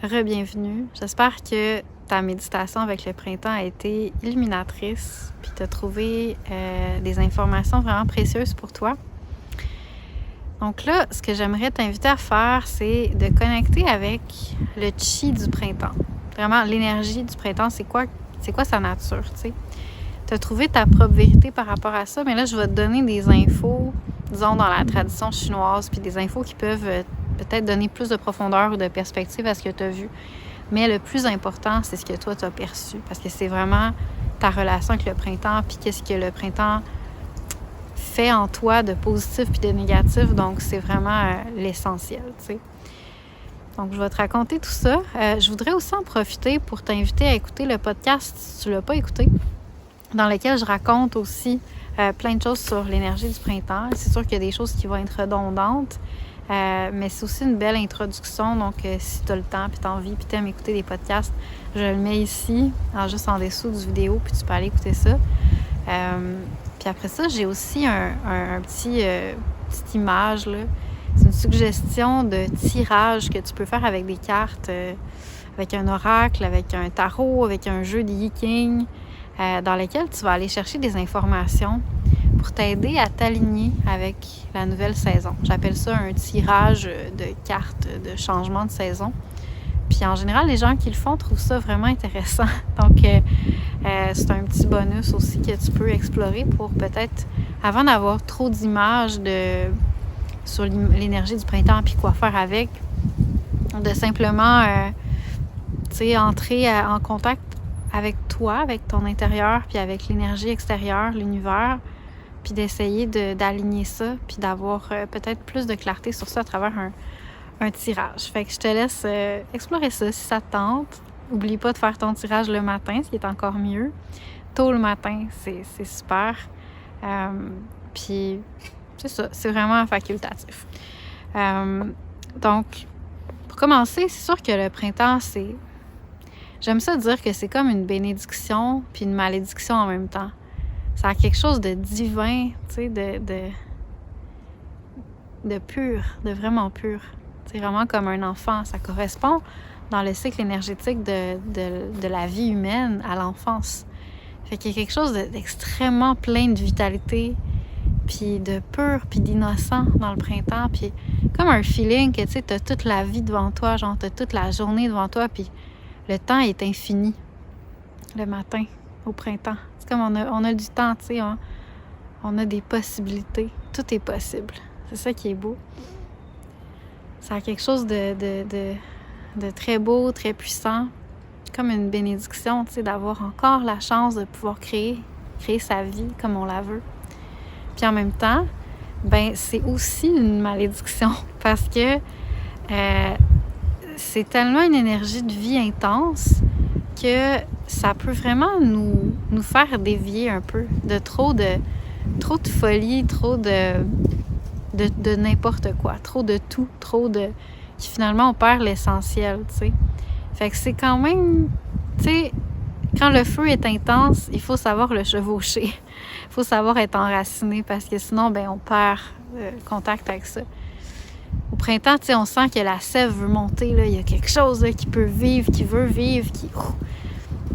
Re-bienvenue. J'espère que ta méditation avec le printemps a été illuminatrice, puis tu as trouvé des informations vraiment précieuses pour toi. Donc là, ce que j'aimerais t'inviter à faire, c'est de connecter avec le chi du printemps. Vraiment, l'énergie du printemps, c'est quoi sa nature, tu sais? Tu as trouvé ta propre vérité par rapport à ça, mais là, je vais te donner des infos, disons, dans la tradition chinoise, puis des infos qui peuvent peut-être donner plus de profondeur ou de perspective à ce que tu as vu. Mais le plus important, c'est ce que toi, tu as perçu, parce que c'est vraiment ta relation avec le printemps, puis qu'est-ce que le printemps fait en toi de positif puis de négatif. Donc, c'est vraiment l'essentiel, tu sais. Donc, je vais te raconter tout ça. Je voudrais aussi en profiter pour t'inviter à écouter le podcast, si tu ne l'as pas écouté, dans lequel je raconte aussi plein de choses sur l'énergie du printemps. C'est sûr qu'il y a des choses qui vont être redondantes, mais c'est aussi une belle introduction. Donc, si tu as le temps, puis tu as envie, puis tu aimes écouter des podcasts, je le mets ici, juste en dessous du vidéo, puis tu peux aller écouter ça. Puis après ça, j'ai aussi un petite image, là. C'est une suggestion de tirage que tu peux faire avec des cartes, avec un oracle, avec un tarot, avec un jeu de Yi-King, dans lequel tu vas aller chercher des informations pour t'aider à t'aligner avec la nouvelle saison. J'appelle ça un tirage de cartes de changement de saison. Puis en général, les gens qui le font trouvent ça vraiment intéressant. Donc, c'est un petit bonus aussi que tu peux explorer pour peut-être, avant d'avoir trop d'images sur l'énergie du printemps puis quoi faire avec, de simplement, entrer en contact avec toi, avec ton intérieur, puis avec l'énergie extérieure, l'univers, puis d'essayer d'aligner ça, puis d'avoir peut-être plus de clarté sur ça à travers un tirage. Fait que je te laisse explorer ça si ça te tente. Oublie pas de faire ton tirage le matin, ce qui est encore mieux. Tôt le matin, c'est super. Puis c'est ça, c'est vraiment facultatif. Donc, pour commencer, c'est sûr que le printemps, j'aime ça dire que c'est comme une bénédiction puis une malédiction en même temps. Ça a quelque chose de divin, tu sais, de pur, de vraiment pur. C'est vraiment comme un enfant. Ça correspond dans le cycle énergétique de la vie humaine à l'enfance. Fait qu'il y a quelque chose d'extrêmement plein de vitalité, puis de pur, puis d'innocent dans le printemps. Puis comme un feeling que, tu sais, t'as toute la vie devant toi, genre t'as toute la journée devant toi, puis le temps est infini le matin, au printemps. C'est comme on a du temps, tu sais, on a des possibilités. Tout est possible. C'est ça qui est beau. Ça a quelque chose de très beau, très puissant. Comme une bénédiction, tu sais, d'avoir encore la chance de pouvoir créer sa vie comme on la veut. Puis en même temps, ben c'est aussi une malédiction parce que c'est tellement une énergie de vie intense que ça peut vraiment nous faire dévier un peu de trop de folie, trop de n'importe quoi, trop de tout, qui finalement on perd l'essentiel, tu sais. Fait que c'est quand même, tu sais, quand le feu est intense, il faut savoir le chevaucher. Il faut savoir être enraciné parce que sinon, ben on perd contact avec ça. Au printemps, tu sais, on sent que la sève veut monter, là. Il y a quelque chose là, qui peut vivre, qui veut vivre,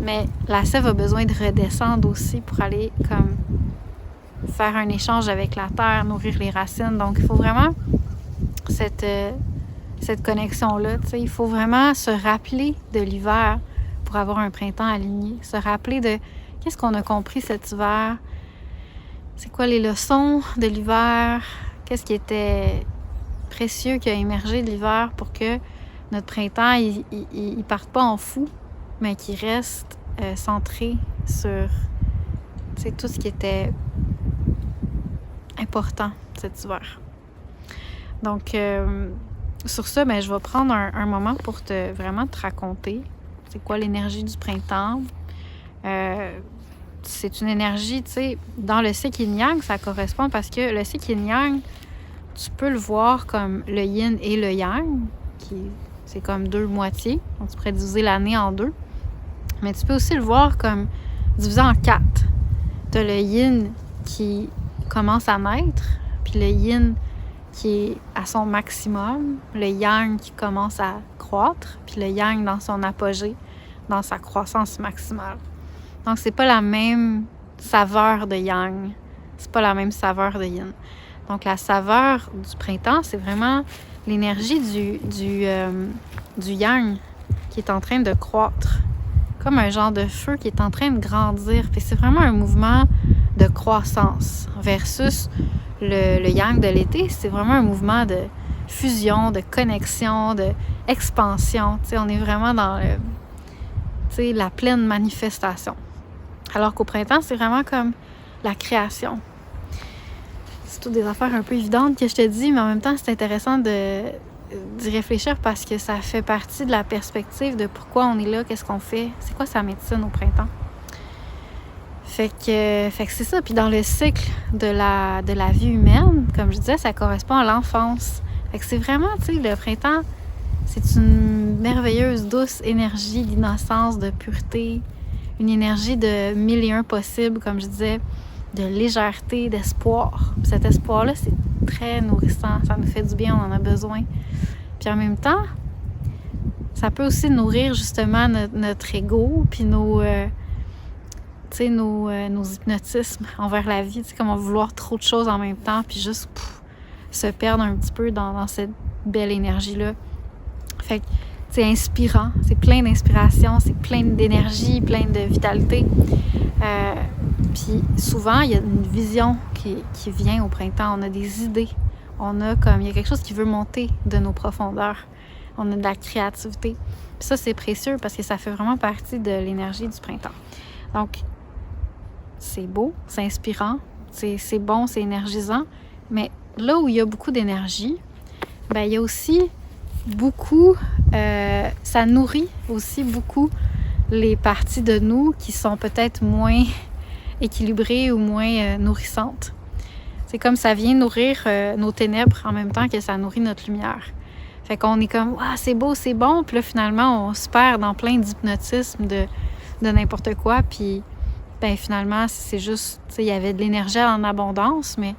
mais la sève a besoin de redescendre aussi pour aller comme faire un échange avec la terre, nourrir les racines. Donc, il faut vraiment cette connexion-là, tu sais. Il faut vraiment se rappeler de l'hiver pour avoir un printemps aligné. Se rappeler de qu'est-ce qu'on a compris cet hiver, c'est quoi les leçons de l'hiver, qu'est-ce qui était précieux qui a émergé de l'hiver pour que notre printemps, il parte pas en fou, mais qu'il reste centré sur, tu sais, tout ce qui était important cet hiver. Donc, sur ça, ben, je vais prendre un moment pour vraiment te raconter c'est quoi l'énergie du printemps. C'est une énergie, tu sais, dans le cycle yin-yang, ça correspond parce que le cycle yin-yang, tu peux le voir comme le yin et le yang, c'est comme deux moitiés. Donc, tu pourrais diviser l'année en deux. Mais tu peux aussi le voir comme divisé en quatre. Tu as le yin qui commence à naître, puis le yin qui est à son maximum, le yang qui commence à croître, puis le yang dans son apogée, dans sa croissance maximale. Donc, c'est pas la même saveur de yang, c'est pas la même saveur de yin. Donc, la saveur du printemps, c'est vraiment l'énergie du yang qui est en train de croître, comme un genre de feu qui est en train de grandir. Puis c'est vraiment un mouvement de croissance versus le yang de l'été, c'est vraiment un mouvement de fusion, de connexion, de expansion. Tu sais, on est vraiment dans la pleine manifestation. Alors qu'au printemps, c'est vraiment comme la création. C'est toutes des affaires un peu évidentes que je te dis, mais en même temps, c'est intéressant d'y réfléchir parce que ça fait partie de la perspective de pourquoi on est là, qu'est-ce qu'on fait, c'est quoi sa médecine au printemps. Fait que c'est ça. Puis dans le cycle de la vie humaine, comme je disais, ça correspond à l'enfance. Fait que c'est vraiment, tu sais, le printemps, c'est une merveilleuse, douce énergie d'innocence, de pureté, une énergie de 1001 possibles, comme je disais, de légèreté, d'espoir. Puis cet espoir-là, c'est très nourrissant, ça nous fait du bien, on en a besoin. Puis en même temps, ça peut aussi nourrir justement notre ego, puis nos hypnotismes envers la vie, comme on vouloir trop de choses en même temps, puis juste se perdre un petit peu dans cette belle énergie-là. Fait que c'est inspirant, c'est plein d'inspiration, c'est plein d'énergie, plein de vitalité. Puis souvent, il y a une vision qui vient au printemps, on a des idées, il y a quelque chose qui veut monter de nos profondeurs, on a de la créativité. Puis ça, c'est précieux parce que ça fait vraiment partie de l'énergie du printemps. Donc, c'est beau, c'est inspirant, c'est bon, c'est énergisant, mais là où il y a beaucoup d'énergie, ben il y a aussi beaucoup, ça nourrit aussi beaucoup les parties de nous qui sont peut-être moins équilibrées ou moins nourrissantes. C'est comme ça vient nourrir nos ténèbres en même temps que ça nourrit notre lumière. Fait qu'on est comme, ah, c'est beau, c'est bon, puis là finalement on se perd dans plein d'hypnotisme de n'importe quoi, puis ben finalement c'est juste, tu sais, il y avait de l'énergie en abondance, mais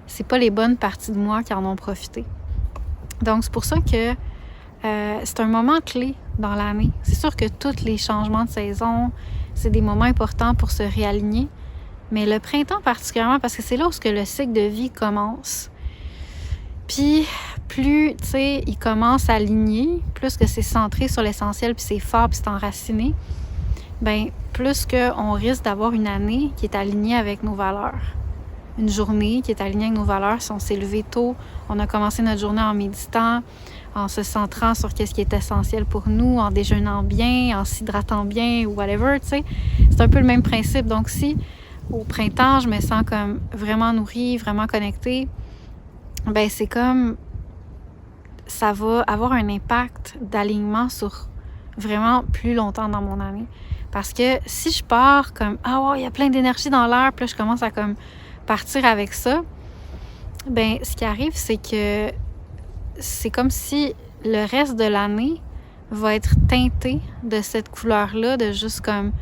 c'est pas les bonnes parties de moi qui en ont profité. Donc c'est pour ça que c'est un moment clé dans l'année. C'est sûr que tous les changements de saison, c'est des moments importants pour se réaligner, mais le printemps particulièrement, parce que c'est là où le cycle de vie commence. Puis plus, tu sais, il commence à aligner, plus que c'est centré sur l'essentiel, puis c'est fort, puis c'est enraciné, ben plus qu'on risque d'avoir une année qui est alignée avec nos valeurs. Une journée qui est alignée avec nos valeurs. Si on s'est levé tôt, on a commencé notre journée en méditant, en se centrant sur qu'est-ce qui est essentiel pour nous, en déjeunant bien, en s'hydratant bien ou whatever, tu sais. C'est un peu le même principe. Donc si au printemps, je me sens comme vraiment nourrie, vraiment connectée, ben c'est comme ça va avoir un impact d'alignement sur vraiment plus longtemps dans mon année. Parce que si je pars comme « Ah ouais, il y a plein d'énergie dans l'air », puis là, je commence à comme partir avec ça, ben ce qui arrive, c'est que c'est comme si le reste de l'année va être teinté de cette couleur-là, de juste comme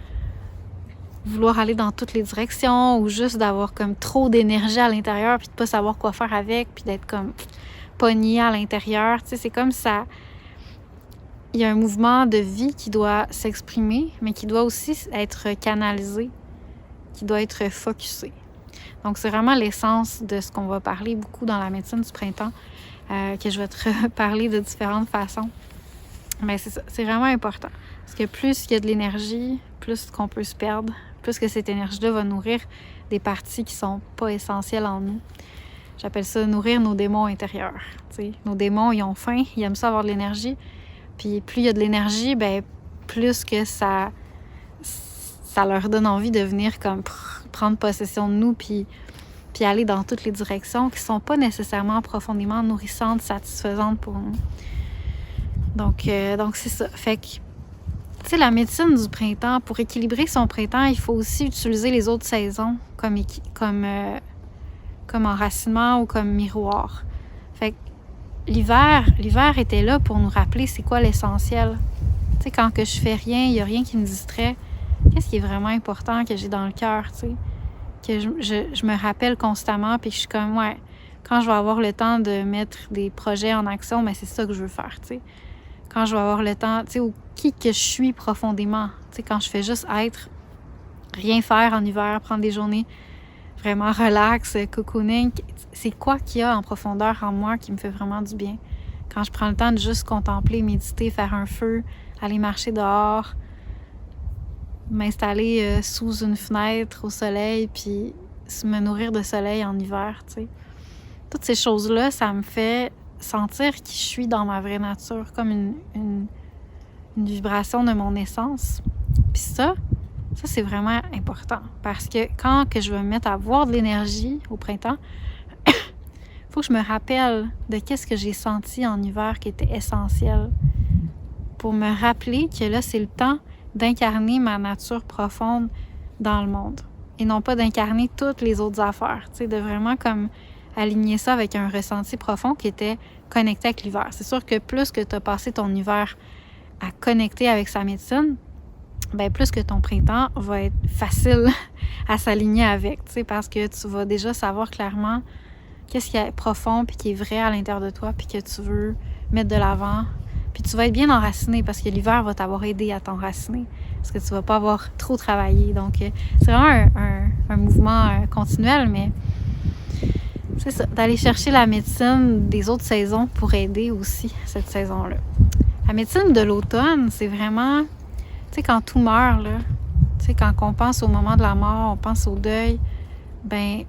vouloir aller dans toutes les directions ou juste d'avoir comme trop d'énergie à l'intérieur puis de pas savoir quoi faire avec puis d'être comme pogné à l'intérieur. Tu sais, c'est comme ça. Il y a un mouvement de vie qui doit s'exprimer, mais qui doit aussi être canalisé, qui doit être focusé. Donc, c'est vraiment l'essence de ce qu'on va parler beaucoup dans la médecine du printemps, que je vais te reparler de différentes façons. Mais c'est ça, c'est vraiment important. Parce que plus il y a de l'énergie, plus qu'on peut se perdre, plus que cette énergie-là va nourrir des parties qui sont pas essentielles en nous. J'appelle ça nourrir nos démons intérieurs. T'sais. Nos démons, ils ont faim, ils aiment ça avoir de l'énergie. Puis plus il y a de l'énergie, ben plus que ça leur donne envie de venir comme prendre possession de nous puis aller dans toutes les directions qui sont pas nécessairement profondément nourrissantes, satisfaisantes pour nous. Donc c'est ça. Fait que, tu sais, la médecine du printemps, pour équilibrer son printemps, il faut aussi utiliser les autres saisons comme enracinement ou comme miroir. Fait que l'hiver était là pour nous rappeler c'est quoi l'essentiel. Tu sais, quand que je fais rien, il n'y a rien qui me distrait. Qu'est-ce qui est vraiment important que j'ai dans le cœur, tu sais? Que je me rappelle constamment, puis je suis comme, ouais, quand je vais avoir le temps de mettre des projets en action, mais c'est ça que je veux faire, tu sais. quand je vais avoir le temps, tu sais, ou qui que je suis profondément. Tu sais, quand je fais juste être, rien faire en hiver, prendre des journées vraiment relax, cocooning, c'est quoi qu'il y a en profondeur en moi qui me fait vraiment du bien? Quand je prends le temps de juste contempler, méditer, faire un feu, aller marcher dehors, m'installer sous une fenêtre au soleil, puis me nourrir de soleil en hiver, tu sais. Toutes ces choses-là, ça me fait sentir qui je suis dans ma vraie nature, comme une vibration de mon essence. Puis ça c'est vraiment important, parce que quand que je vais me mettre à avoir de l'énergie au printemps, il faut que je me rappelle de qu'est-ce que j'ai senti en hiver qui était essentiel, pour me rappeler que là, c'est le temps d'incarner ma nature profonde dans le monde, et non pas d'incarner toutes les autres affaires, tu sais, de vraiment comme aligner ça avec un ressenti profond qui était connecté avec l'hiver. C'est sûr que plus que tu as passé ton hiver à connecter avec sa médecine, ben plus que ton printemps va être facile à s'aligner avec, tu sais, parce que tu vas déjà savoir clairement qu'est-ce qui est profond puis qui est vrai à l'intérieur de toi puis que tu veux mettre de l'avant. Puis tu vas être bien enraciné, parce que l'hiver va t'avoir aidé à t'enraciner, parce que tu vas pas avoir trop travaillé. Donc, c'est vraiment un mouvement continuel, mais c'est ça, d'aller chercher la médecine des autres saisons pour aider aussi cette saison-là. La médecine de l'automne, c'est vraiment, tu sais, quand tout meurt, là, tu sais, quand on pense au moment de la mort, on pense au deuil, ben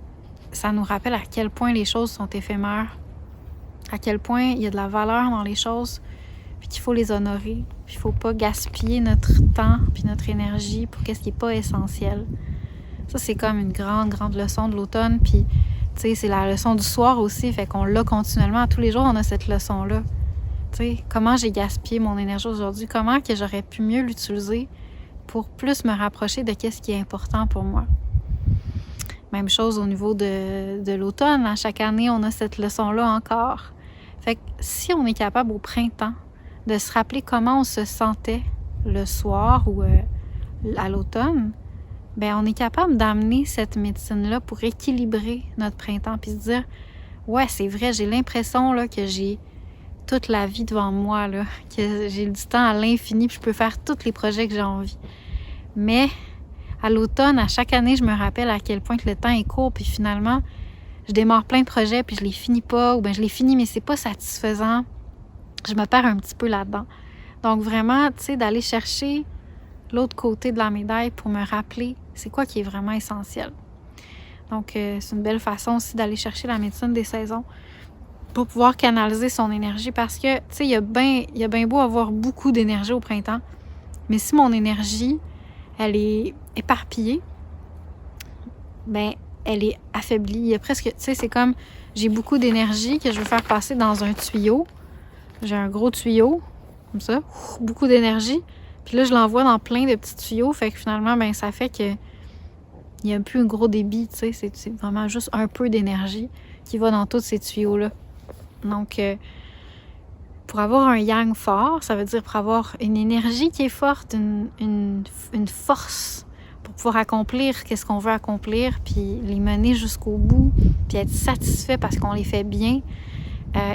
ça nous rappelle à quel point les choses sont éphémères, à quel point il y a de la valeur dans les choses, puis qu'il faut les honorer, puis il faut pas gaspiller notre temps puis notre énergie pour qu'est-ce qui est pas essentiel. Ça, c'est comme une grande, grande leçon de l'automne, puis tu sais, c'est la leçon du soir aussi, fait qu'on l'a continuellement. Tous les jours, on a cette leçon-là. Tu sais, comment j'ai gaspillé mon énergie aujourd'hui, comment que j'aurais pu mieux l'utiliser pour plus me rapprocher de qu'est-ce qui est important pour moi. Même chose au niveau de l'automne. À chaque année, on a cette leçon-là encore. Fait que si on est capable au printemps de se rappeler comment on se sentait le soir ou à l'automne, ben on est capable d'amener cette médecine-là pour équilibrer notre printemps, puis se dire « Ouais, c'est vrai, j'ai l'impression là, que j'ai toute la vie devant moi, là, que j'ai du temps à l'infini, puis je peux faire tous les projets que j'ai envie. » Mais à l'automne, à chaque année, je me rappelle à quel point que le temps est court, puis finalement, je démarre plein de projets, puis je les finis pas, ou bien je les finis, mais c'est pas satisfaisant. Je me perds un petit peu là-dedans. Donc vraiment, tu sais, d'aller chercher l'autre côté de la médaille pour me rappeler c'est quoi qui est vraiment essentiel. Donc, c'est une belle façon aussi d'aller chercher la médecine des saisons pour pouvoir canaliser son énergie, parce que, tu sais, il y a bien beau avoir beaucoup d'énergie au printemps, mais si mon énergie, elle est éparpillée, ben elle est affaiblie. Il y a presque, tu sais, c'est comme, j'ai beaucoup d'énergie que je veux faire passer dans un tuyau. J'ai un gros tuyau, comme ça, beaucoup d'énergie. Puis là, je l'envoie dans plein de petits tuyaux, fait que finalement, ben ça fait que il n'y a plus un gros débit, tu sais, c'est vraiment juste un peu d'énergie qui va dans tous ces tuyaux-là. Donc, pour avoir un yang fort, ça veut dire pour avoir une énergie qui est forte, une force pour pouvoir accomplir qu'est-ce qu'on veut accomplir, puis les mener jusqu'au bout, puis être satisfait parce qu'on les fait bien,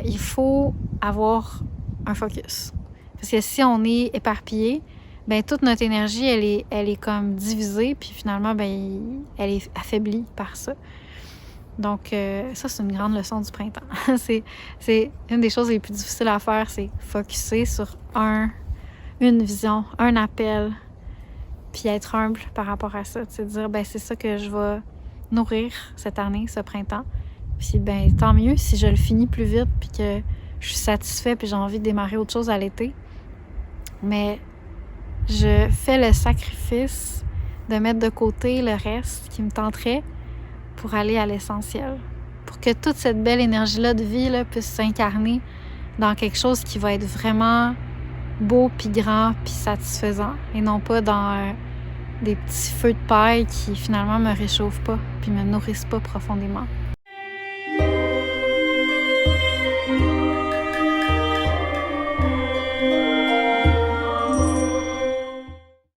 il faut avoir un focus. Parce que si on est éparpillé, ben toute notre énergie, elle est comme divisée, puis finalement, ben elle est affaiblie par ça. Donc, ça, c'est une grande leçon du printemps. c'est une des choses les plus difficiles à faire, c'est focusser sur une vision, un appel, puis être humble par rapport à ça. C'est dire, ben c'est ça que je vais nourrir cette année, ce printemps. Puis, ben tant mieux si je le finis plus vite, puis que je suis satisfaite, puis j'ai envie de démarrer autre chose à l'été. Mais je fais le sacrifice de mettre de côté le reste qui me tenterait pour aller à l'essentiel. Pour que toute cette belle énergie-là de vie là, puisse s'incarner dans quelque chose qui va être vraiment beau, puis grand, puis satisfaisant. Et non pas dans des petits feux de paille qui finalement me réchauffent pas, puis me nourrissent pas profondément.